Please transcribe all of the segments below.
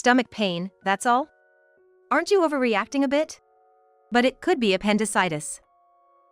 Stomach pain, that's all? Aren't you overreacting a bit? But it could be appendicitis.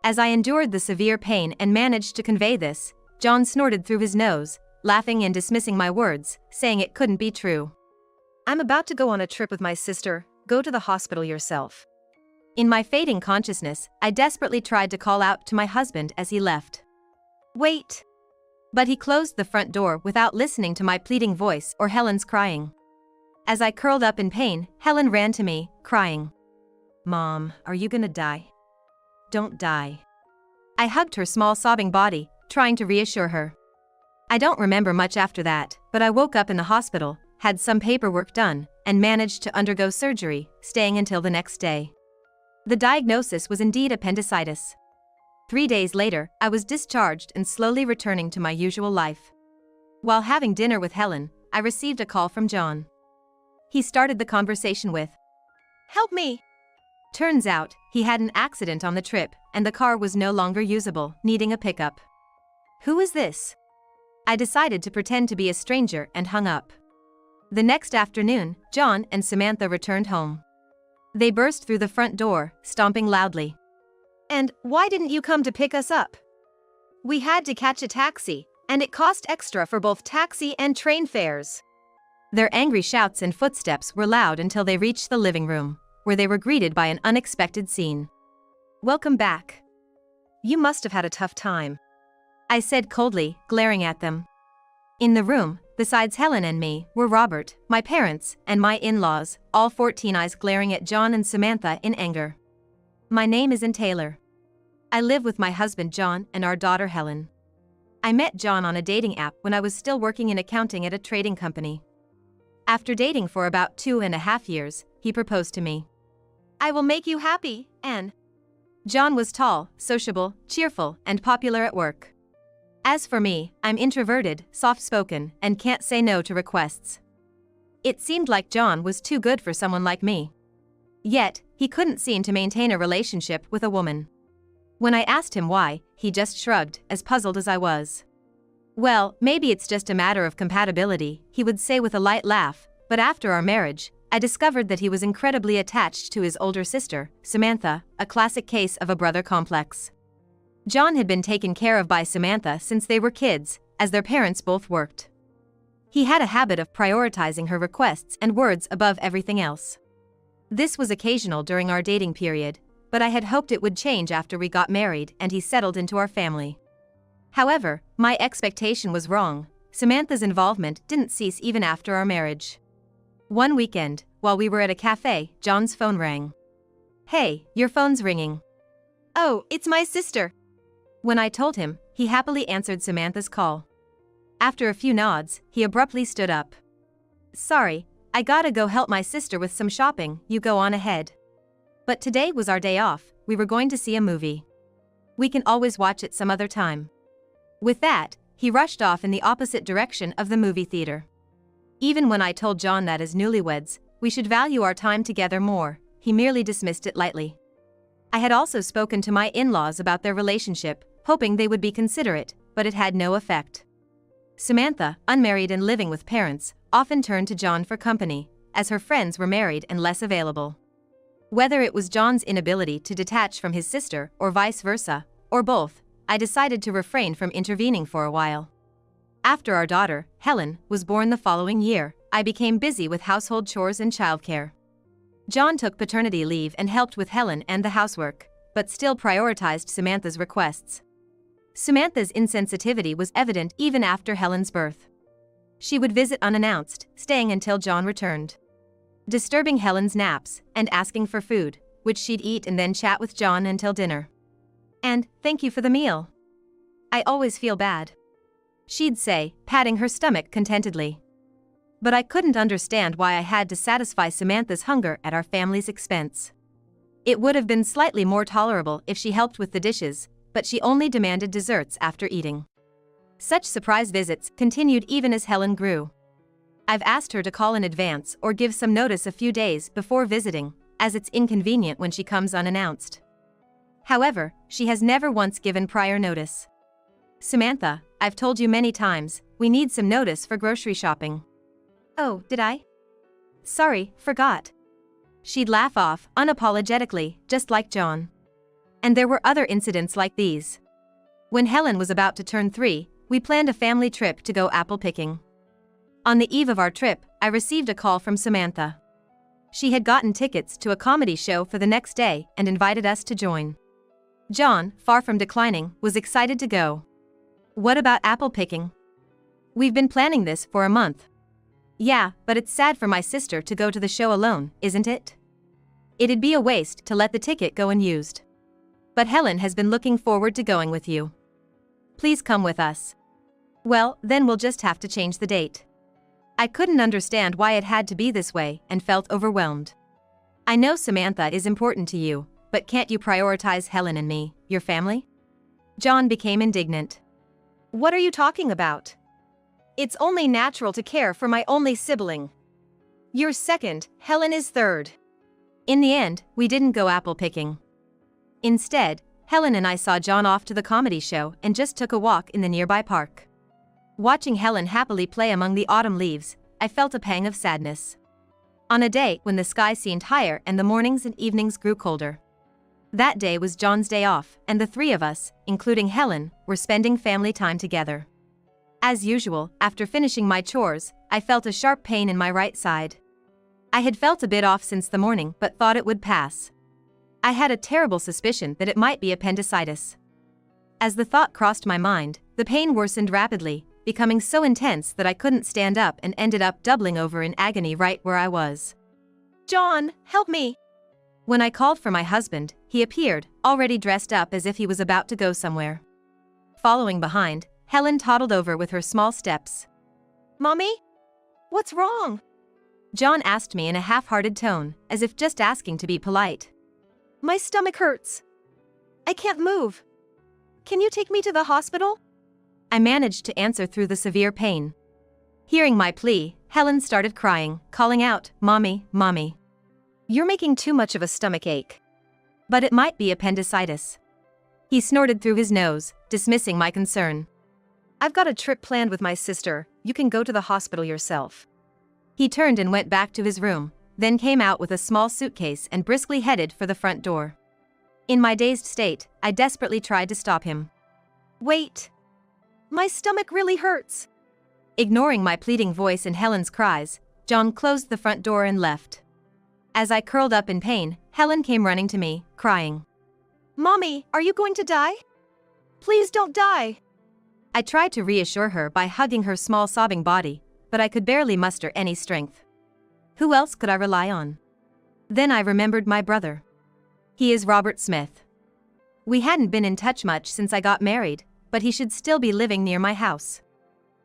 As I endured the severe pain and managed to convey this, John snorted through his nose, laughing and dismissing my words, saying it couldn't be true. I'm about to go on a trip with my sister, go to the hospital yourself. In my fading consciousness, I desperately tried to call out to my husband as he left. Wait! But he closed the front door without listening to my pleading voice or Helen's crying. As I curled up in pain, Helen ran to me, crying. Mom, are you gonna die? Don't die. I hugged her small sobbing body, trying to reassure her. I don't remember much after that, but I woke up in the hospital, had some paperwork done, and managed to undergo surgery, staying until the next day. The diagnosis was indeed appendicitis. 3 days later, I was discharged and slowly returning to my usual life. While having dinner with Helen, I received a call from John. He started the conversation with, "Help me!" Turns out, he had an accident on the trip, and the car was no longer usable, needing a pickup. Who is this? I decided to pretend to be a stranger and hung up. The next afternoon, John and Samantha returned home. They burst through the front door, stomping loudly. And why didn't you come to pick us up? We had to catch a taxi, and it cost extra for both taxi and train fares. Their angry shouts and footsteps were loud until they reached the living room, where they were greeted by an unexpected scene. Welcome back. You must have had a tough time, I said coldly, glaring at them. In the room, besides Helen and me, were Robert, my parents, and my in-laws, all 14 eyes glaring at John and Samantha in anger. My name isn't Taylor. I live with my husband John and our daughter Helen. I met John on a dating app when I was still working in accounting at a trading company. After dating for about 2.5 years, he proposed to me. I will make you happy, Anne. John was tall, sociable, cheerful, and popular at work. As for me, I'm introverted, soft-spoken, and can't say no to requests. It seemed like John was too good for someone like me. Yet, he couldn't seem to maintain a relationship with a woman. When I asked him why, he just shrugged, as puzzled as I was. Well, maybe it's just a matter of compatibility, he would say with a light laugh, but after our marriage, I discovered that he was incredibly attached to his older sister, Samantha, a classic case of a brother complex. John had been taken care of by Samantha since they were kids, as their parents both worked. He had a habit of prioritizing her requests and words above everything else. This was occasional during our dating period, but I had hoped it would change after we got married and he settled into our family. However, my expectation was wrong. Samantha's involvement didn't cease even after our marriage. One weekend, while we were at a cafe, John's phone rang. Hey, your phone's ringing. Oh, it's my sister. When I told him, he happily answered Samantha's call. After a few nods, he abruptly stood up. Sorry, I gotta go help my sister with some shopping, you go on ahead. But today was our day off, we were going to see a movie. We can always watch it some other time. With that, he rushed off in the opposite direction of the movie theater. Even when I told John that as newlyweds, we should value our time together more, he merely dismissed it lightly. I had also spoken to my in-laws about their relationship, hoping they would be considerate, but it had no effect. Samantha, unmarried and living with parents, often turned to John for company, as her friends were married and less available. Whether it was John's inability to detach from his sister or vice versa, or both, I decided to refrain from intervening for a while. After our daughter, Helen, was born the following year, I became busy with household chores and childcare. John took paternity leave and helped with Helen and the housework, but still prioritized Samantha's requests. Samantha's insensitivity was evident even after Helen's birth. She would visit unannounced, staying until John returned, disturbing Helen's naps, and asking for food, which she'd eat and then chat with John until dinner. And, thank you for the meal. I always feel bad, she'd say, patting her stomach contentedly. But I couldn't understand why I had to satisfy Samantha's hunger at our family's expense. It would have been slightly more tolerable if she helped with the dishes, but she only demanded desserts after eating. Such surprise visits continued even as Helen grew. I've asked her to call in advance or give some notice a few days before visiting, as it's inconvenient when she comes unannounced. However, she has never once given prior notice. Samantha, I've told you many times, we need some notice for grocery shopping. Oh, did I? Sorry, forgot. She'd laugh off, unapologetically, just like John. And there were other incidents like these. When Helen was about to turn 3, we planned a family trip to go apple picking. On the eve of our trip, I received a call from Samantha. She had gotten tickets to a comedy show for the next day and invited us to join. John, far from declining, was excited to go. What about apple picking? We've been planning this for a month. Yeah, but it's sad for my sister to go to the show alone, isn't it? It'd be a waste to let the ticket go unused. But Helen has been looking forward to going with you. Please come with us. Well, then we'll just have to change the date. I couldn't understand why it had to be this way and felt overwhelmed. I know Samantha is important to you, but can't you prioritize Helen and me, your family? John became indignant. What are you talking about? It's only natural to care for my only sibling. You're second, Helen is third. In the end, we didn't go apple picking. Instead, Helen and I saw John off to the comedy show and just took a walk in the nearby park. Watching Helen happily play among the autumn leaves, I felt a pang of sadness. On a day when the sky seemed higher and the mornings and evenings grew colder. That day was John's day off, and the three of us, including Helen, were spending family time together. As usual, after finishing my chores, I felt a sharp pain in my right side. I had felt a bit off since the morning but thought it would pass. I had a terrible suspicion that it might be appendicitis. As the thought crossed my mind, the pain worsened rapidly, becoming so intense that I couldn't stand up and ended up doubling over in agony right where I was. John, help me! When I called for my husband, he appeared, already dressed up as if he was about to go somewhere. Following behind, Helen toddled over with her small steps. Mommy? What's wrong? John asked me in a half-hearted tone, as if just asking to be polite. My stomach hurts. I can't move. Can you take me to the hospital? I managed to answer through the severe pain. Hearing my plea, Helen started crying, calling out, Mommy, Mommy. You're making too much of a stomach ache. But it might be appendicitis. He snorted through his nose, dismissing my concern. I've got a trip planned with my sister, you can go to the hospital yourself. He turned and went back to his room, then came out with a small suitcase and briskly headed for the front door. In my dazed state, I desperately tried to stop him. Wait! My stomach really hurts! Ignoring my pleading voice and Helen's cries, John closed the front door and left. As I curled up in pain, Helen came running to me, crying. Mommy, are you going to die? Please don't die! I tried to reassure her by hugging her small sobbing body, but I could barely muster any strength. Who else could I rely on? Then I remembered my brother. He is Robert Smith. We hadn't been in touch much since I got married, but he should still be living near my house.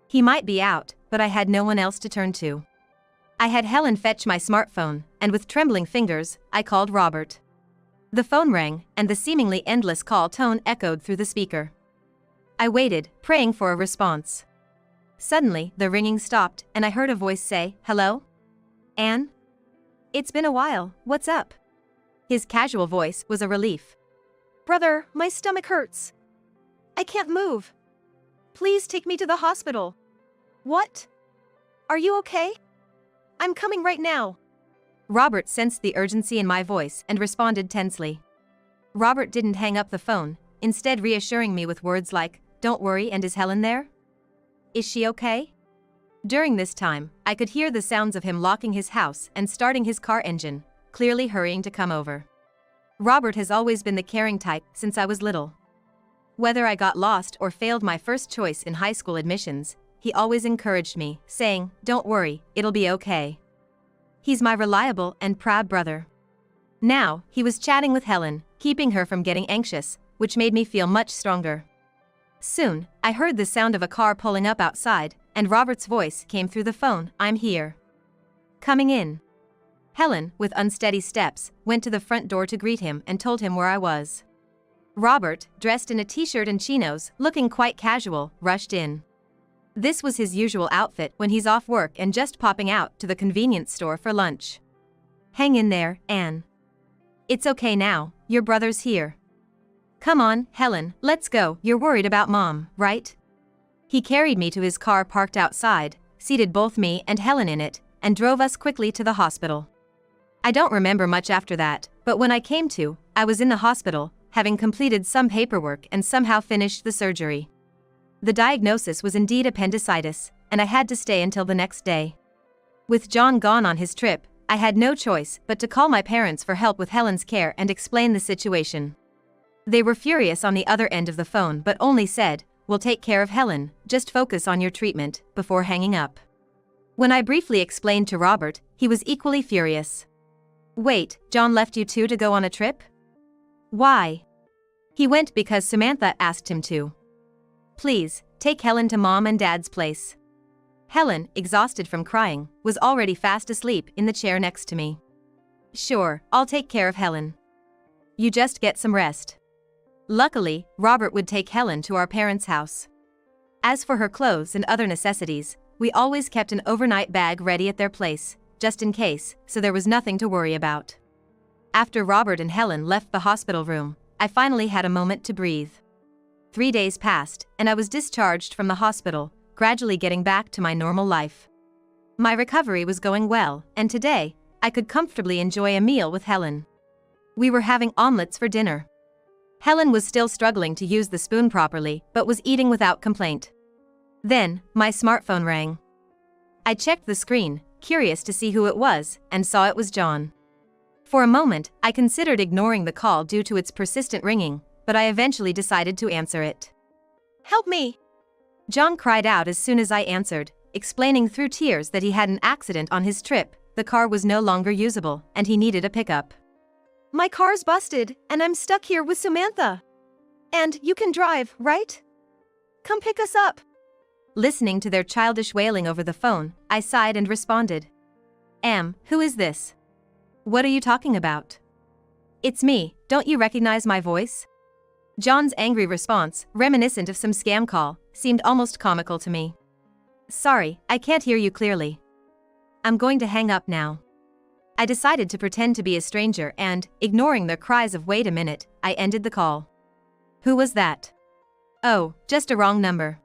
He might be out, but I had no one else to turn to. I had Helen fetch my smartphone, and with trembling fingers, I called Robert. The phone rang, and the seemingly endless call tone echoed through the speaker. I waited, praying for a response. Suddenly, the ringing stopped, and I heard a voice say, Hello? Anne? It's been a while, what's up? His casual voice was a relief. Brother, my stomach hurts. I can't move. Please take me to the hospital. What? Are you okay? I'm coming right now. Robert sensed the urgency in my voice and responded tensely. Robert didn't hang up the phone, instead reassuring me with words like, Don't worry, and is Helen there? Is she okay? During this time, I could hear the sounds of him locking his house and starting his car engine, clearly hurrying to come over. Robert has always been the caring type since I was little. Whether I got lost or failed my first choice in high school admissions, he always encouraged me, saying, Don't worry, it'll be okay. He's my reliable and proud brother. Now, he was chatting with Helen, keeping her from getting anxious, which made me feel much stronger. Soon, I heard the sound of a car pulling up outside, and Robert's voice came through the phone, I'm here. Coming in. Helen, with unsteady steps, went to the front door to greet him and told him where I was. Robert, dressed in a t-shirt and chinos, looking quite casual, rushed in. This was his usual outfit when he's off work and just popping out to the convenience store for lunch. Hang in there, Anne. It's okay now, your brother's here. Come on, Helen, let's go, you're worried about Mom, right? He carried me to his car parked outside, seated both me and Helen in it, and drove us quickly to the hospital. I don't remember much after that, but when I came to, I was in the hospital, having completed some paperwork and somehow finished the surgery. The diagnosis was indeed appendicitis, and I had to stay until the next day. With John gone on his trip, I had no choice but to call my parents for help with Helen's care and explain the situation. They were furious on the other end of the phone but only said, "We'll take care of Helen, just focus on your treatment," before hanging up. When I briefly explained to Robert, he was equally furious. "Wait, John left you two to go on a trip?" "Why?" "He went because Samantha asked him to." "Please, take Helen to Mom and Dad's place." Helen, exhausted from crying, was already fast asleep in the chair next to me. "Sure, I'll take care of Helen. You just get some rest." Luckily, Robert would take Helen to our parents' house. As for her clothes and other necessities, we always kept an overnight bag ready at their place, just in case, so there was nothing to worry about. After Robert and Helen left the hospital room, I finally had a moment to breathe. 3 days passed, and I was discharged from the hospital, gradually getting back to my normal life. My recovery was going well, and today, I could comfortably enjoy a meal with Helen. We were having omelets for dinner. Helen was still struggling to use the spoon properly, but was eating without complaint. Then, my smartphone rang. I checked the screen, curious to see who it was, and saw it was John. For a moment, I considered ignoring the call due to its persistent ringing, but I eventually decided to answer it. "Help me!" John cried out as soon as I answered, explaining through tears that he had an accident on his trip, the car was no longer usable, and he needed a pickup. "My car's busted, and I'm stuck here with Samantha. And you can drive, right? Come pick us up." Listening to their childish wailing over the phone, I sighed and responded. Who is this? What are you talking about?" "It's me, don't you recognize my voice?" John's angry response, reminiscent of some scam call, seemed almost comical to me. "Sorry, I can't hear you clearly. I'm going to hang up now." I decided to pretend to be a stranger and, ignoring their cries of "wait a minute," I ended the call. "Who was that?" "Oh, just a wrong number."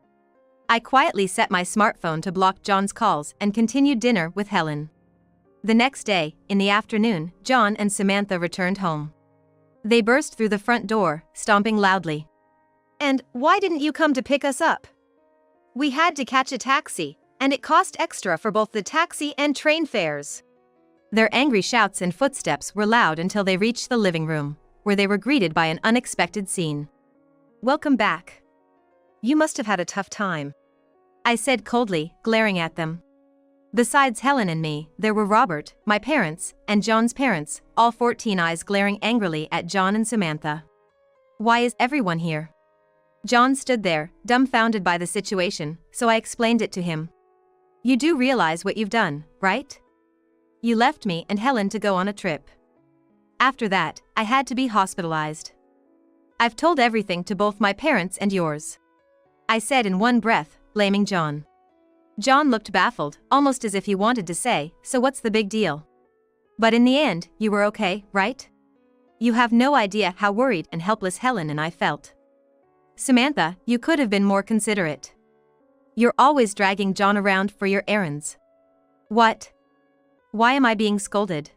I quietly set my smartphone to block John's calls and continued dinner with Helen. The next day, in the afternoon, John and Samantha returned home. They burst through the front door, stomping loudly. "And why didn't you come to pick us up? We had to catch a taxi, and it cost extra for both the taxi and train fares." Their angry shouts and footsteps were loud until they reached the living room, where they were greeted by an unexpected scene. "Welcome back. You must have had a tough time," I said coldly, glaring at them. Besides Helen and me, there were Robert, my parents, and John's parents, all 14 eyes glaring angrily at John and Samantha. "Why is everyone here?" John stood there, dumbfounded by the situation, so I explained it to him. "You do realize what you've done, right? You left me and Helen to go on a trip. After that, I had to be hospitalized. I've told everything to both my parents and yours," I said in one breath, blaming John. John looked baffled, almost as if he wanted to say, "So what's the big deal? But in the end, you were okay, right? You have no idea how worried and helpless Helen and I felt. Samantha, you could have been more considerate. You're always dragging John around for your errands." "What? Why am I being scolded?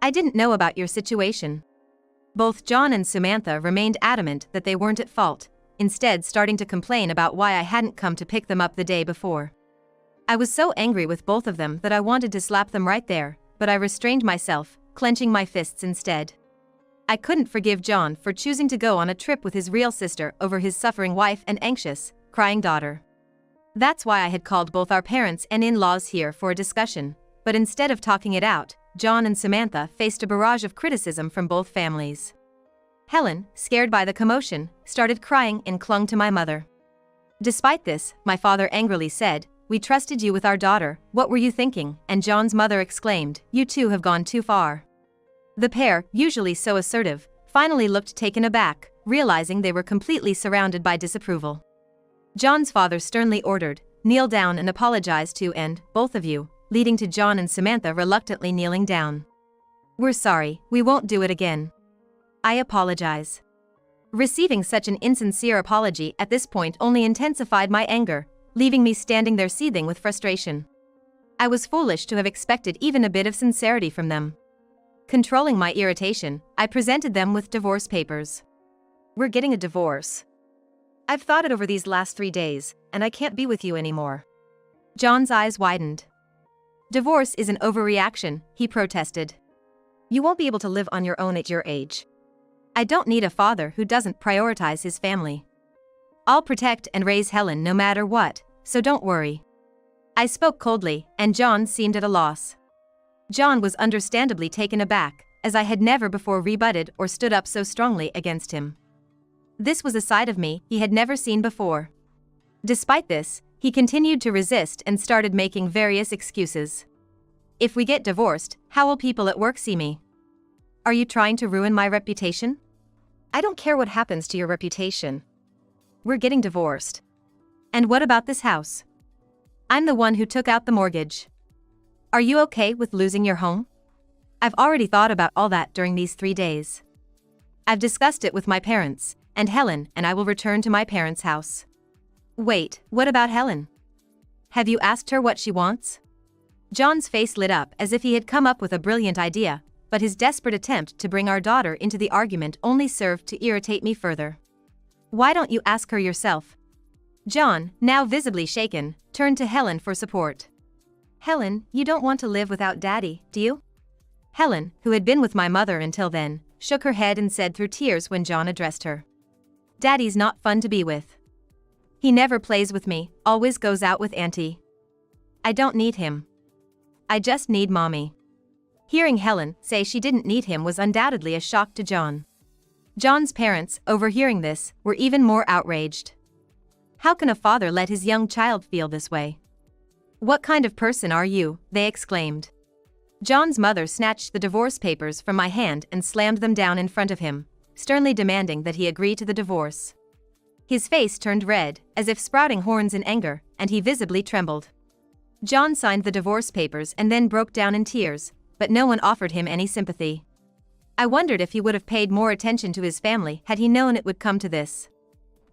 I didn't know about your situation." Both John and Samantha remained adamant that they weren't at fault, instead starting to complain about why I hadn't come to pick them up the day before. I was so angry with both of them that I wanted to slap them right there, but I restrained myself, clenching my fists instead. I couldn't forgive John for choosing to go on a trip with his real sister over his suffering wife and anxious, crying daughter. That's why I had called both our parents and in-laws here for a discussion, but instead of talking it out, John and Samantha faced a barrage of criticism from both families. Helen, scared by the commotion, started crying and clung to my mother. Despite this, my father angrily said, "We trusted you with our daughter, what were you thinking?" And John's mother exclaimed, "You two have gone too far." The pair, usually so assertive, finally looked taken aback, realizing they were completely surrounded by disapproval. John's father sternly ordered, "Kneel down and apologize to and, both of you," leading to John and Samantha reluctantly kneeling down. "We're sorry, we won't do it again." "I apologize." Receiving such an insincere apology at this point only intensified my anger, leaving me standing there seething with frustration. I was foolish to have expected even a bit of sincerity from them. Controlling my irritation, I presented them with divorce papers. We're getting a divorce. I've thought it over these last 3 days, and I can't be with you anymore. John's eyes widened. Divorce is an overreaction, he protested. You won't be able to live on your own at your age. I don't need a father who doesn't prioritize his family. I'll protect and raise Helen no matter what, so don't worry. I spoke coldly, and John seemed at a loss. John was understandably taken aback, as I had never before rebutted or stood up so strongly against him. This was a side of me he had never seen before. Despite this, he continued to resist and started making various excuses. If we get divorced, how will people at work see me? Are you trying to ruin my reputation? I don't care what happens to your reputation. We're getting divorced. And what about this house? I'm the one who took out the mortgage. Are you okay with losing your home? I've already thought about all that during these 3 days. I've discussed it with my parents, and Helen and I will return to my parents' house. Wait, what about Helen? Have you asked her what she wants? John's face lit up as if he had come up with a brilliant idea, but his desperate attempt to bring our daughter into the argument only served to irritate me further. Why don't you ask her yourself? John, now visibly shaken, turned to Helen for support. Helen, you don't want to live without Daddy, do you? Helen, who had been with my mother until then, shook her head and said through tears when John addressed her. Daddy's not fun to be with. He never plays with me, always goes out with Auntie. I don't need him. I just need Mommy. Hearing Helen say she didn't need him was undoubtedly a shock to John. John's parents, overhearing this, were even more outraged. How can a father let his young child feel this way? What kind of person are you? They exclaimed. John's mother snatched the divorce papers from my hand and slammed them down in front of him, sternly demanding that he agree to the divorce. His face turned red, as if sprouting horns in anger, and he visibly trembled. John signed the divorce papers and then broke down in tears, but no one offered him any sympathy. I wondered if he would have paid more attention to his family had he known it would come to this.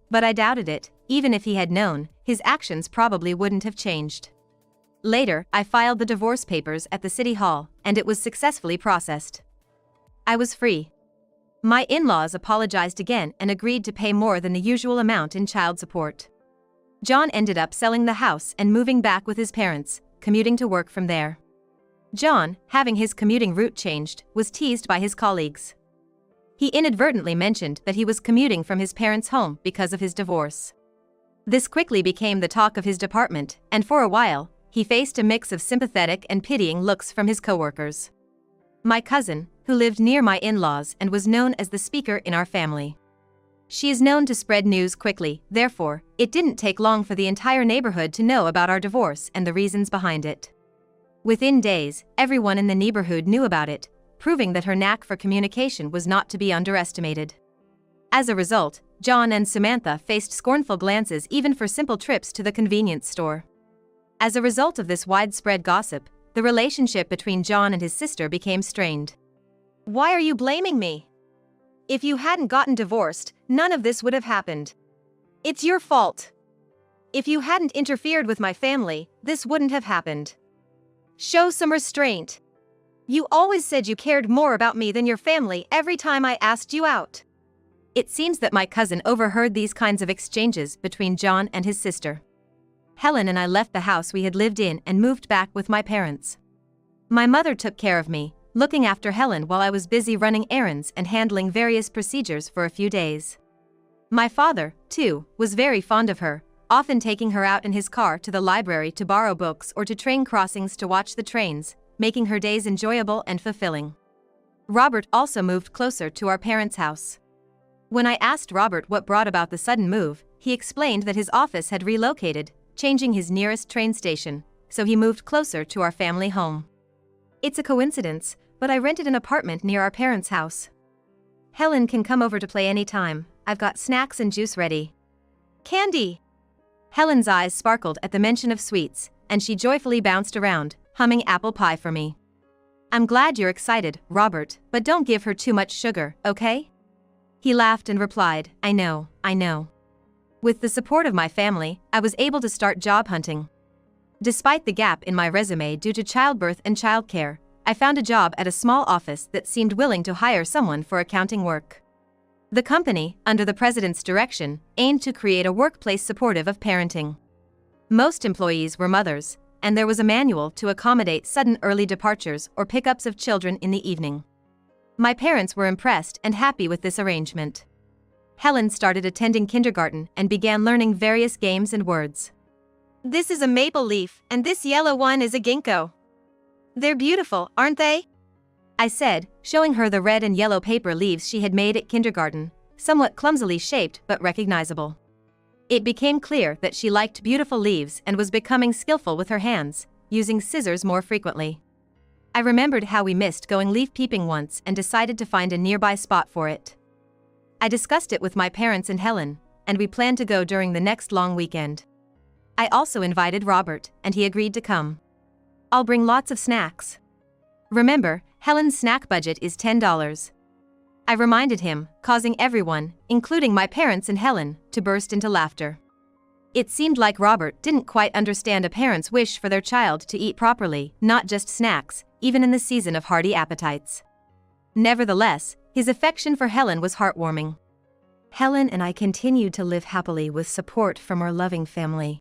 But I doubted it. Even if he had known, his actions probably wouldn't have changed. Later, I filed the divorce papers at the city hall, and it was successfully processed. I was free. My in-laws apologized again and agreed to pay more than the usual amount in child support. John ended up selling the house and moving back with his parents, commuting to work from there. John, having his commuting route changed, was teased by his colleagues. He inadvertently mentioned that he was commuting from his parents' home because of his divorce. This quickly became the talk of his department, and for a while, he faced a mix of sympathetic and pitying looks from his coworkers. My cousin, who lived near my in-laws and was known as the speaker in our family. She is known to spread news quickly, therefore, it didn't take long for the entire neighborhood to know about our divorce and the reasons behind it. Within days, everyone in the neighborhood knew about it, proving that her knack for communication was not to be underestimated. As a result, John and Samantha faced scornful glances even for simple trips to the convenience store. As a result of this widespread gossip, the relationship between John and his sister became strained. Why are you blaming me? If you hadn't gotten divorced, none of this would have happened. It's your fault. If you hadn't interfered with my family, this wouldn't have happened. Show some restraint. You always said you cared more about me than your family every time I asked you out. It seems that my cousin overheard these kinds of exchanges between John and his sister. Helen and I left the house we had lived in and moved back with my parents. My mother took care of me, looking after Helen while I was busy running errands and handling various procedures for a few days. My father, too, was very fond of her, often taking her out in his car to the library to borrow books or to train crossings to watch the trains, making her days enjoyable and fulfilling. Robert also moved closer to our parents' house. When I asked Robert what brought about the sudden move, he explained that his office had relocated, changing his nearest train station, so he moved closer to our family home. It's a coincidence, but I rented an apartment near our parents' house. Helen can come over to play anytime. I've got snacks and juice ready. Candy! Helen's eyes sparkled at the mention of sweets, and she joyfully bounced around, humming apple pie for me. I'm glad you're excited, Robert, but don't give her too much sugar, okay? He laughed and replied, I know. With the support of my family, I was able to start job hunting. Despite the gap in my resume due to childbirth and childcare, I found a job at a small office that seemed willing to hire someone for accounting work. The company, under the president's direction, aimed to create a workplace supportive of parenting. Most employees were mothers, and there was a manual to accommodate sudden early departures or pickups of children in the evening. My parents were impressed and happy with this arrangement. Helen started attending kindergarten and began learning various games and words. "This is a maple leaf, and this yellow one is a ginkgo. They're beautiful, aren't they?" I said, showing her the red and yellow paper leaves she had made at kindergarten, somewhat clumsily shaped but recognizable. It became clear that she liked beautiful leaves and was becoming skillful with her hands, using scissors more frequently. I remembered how we missed going leaf peeping once and decided to find a nearby spot for it. I discussed it with my parents and Helen, and we planned to go during the next long weekend. I also invited Robert, and he agreed to come. "I'll bring lots of snacks. Remember, Helen's snack budget is $10. I reminded him, causing everyone, including my parents and Helen, to burst into laughter. It seemed like Robert didn't quite understand a parent's wish for their child to eat properly, not just snacks, even in the season of hearty appetites. Nevertheless, his affection for Helen was heartwarming. Helen and I continued to live happily with support from our loving family.